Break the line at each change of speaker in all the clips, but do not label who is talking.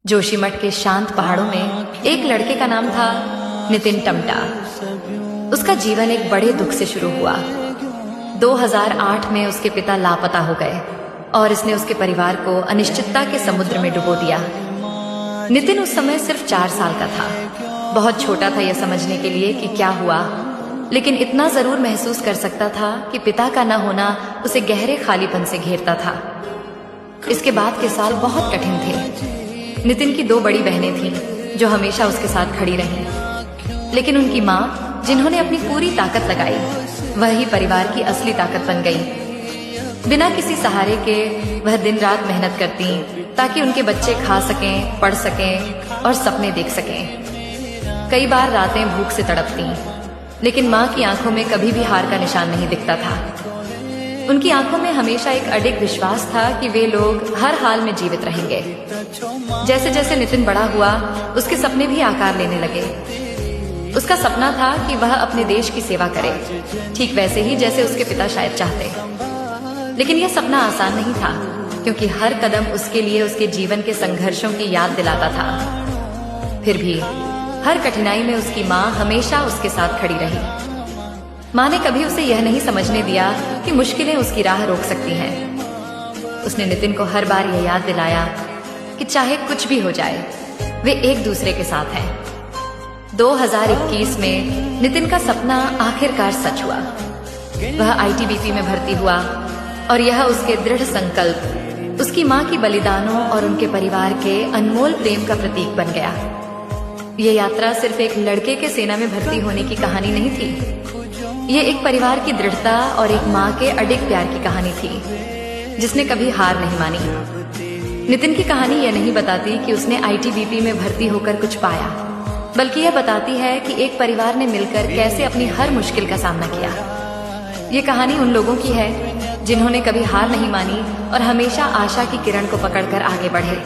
जोशीमठ के शांत पहाड़ों में एक लड़के का नाम था नितिन टमटा। उसका जीवन एक बड़े दुख से शुरू हुआ। 2008 में उसके पिता लापता हो गए और इसने उसके परिवार को अनिश्चितता के समुद्र में डुबो दिया। नितिन उस समय सिर्फ 4 साल का था। बहुत छोटा था यह समझने के लिए कि क्या हुआ, लेकिन इतना जरूर महसूस कर सकता था कि पिता का न होना उसे गहरे खालीपन से घेरता था। इसके बाद के साल बहुत कठिन थे। नितिन की 2 बड़ी बहनें थीं जो हमेशा उसके साथ खड़ी रहीं, लेकिन उनकी माँ, जिन्होंने अपनी पूरी ताकत लगाई, वह ही परिवार की असली ताकत बन गई। बिना किसी सहारे के वह दिन रात मेहनत करती ताकि उनके बच्चे खा सकें, पढ़ सकें और सपने देख सकें। कई बार रातें भूख से तड़पती, लेकिन माँ की आंखों में कभी भी हार का निशान नहीं दिखता था। उनकी आंखों में हमेशा एक अडिग विश्वास था कि वे लोग हर हाल में जीवित रहेंगे। जैसे जैसे नितिन बड़ा हुआ, उसके सपने भी आकार लेने लगे। उसका सपना था कि वह अपने देश की सेवा करे, ठीक वैसे ही जैसे उसके पिता शायद चाहते। लेकिन यह सपना आसान नहीं था, क्योंकि हर कदम उसके लिए उसके जीवन के संघर्षों की याद दिलाता था। फिर भी हर कठिनाई में उसकी माँ हमेशा उसके साथ खड़ी रही। माँ ने कभी उसे यह नहीं समझने दिया कि मुश्किलें उसकी राह रोक सकती हैं। उसने नितिन को हर बार यह याद दिलाया कि चाहे कुछ भी हो जाए, वे एक दूसरे के साथ हैं। 2021 में नितिन का सपना आखिरकार सच हुआ। वह आईटीबीपी में भर्ती हुआ और यह उसके दृढ़ संकल्प, उसकी माँ की बलिदानों और उनके परिवार के अनमोल प्रेम का प्रतीक बन गया। यह यात्रा सिर्फ एक लड़के के सेना में भर्ती होने की कहानी नहीं थी। ये एक परिवार की दृढ़ता और एक माँ के अडिग प्यार की कहानी थी, जिसने कभी हार नहीं मानी। नितिन की कहानी यह नहीं बताती कि उसने आईटीबीपी में भर्ती होकर कुछ पाया, बल्कि यह बताती है कि एक परिवार ने मिलकर कैसे अपनी हर मुश्किल का सामना किया। ये कहानी उन लोगों की है जिन्होंने कभी हार नहीं मानी और हमेशा आशा की किरण को पकड़कर आगे बढ़े।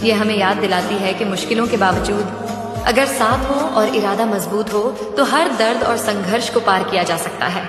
ये हमें याद दिलाती है कि मुश्किलों के बावजूद अगर साथ हो और इरादा मजबूत हो तो हर दर्द और संघर्ष को पार किया जा सकता है।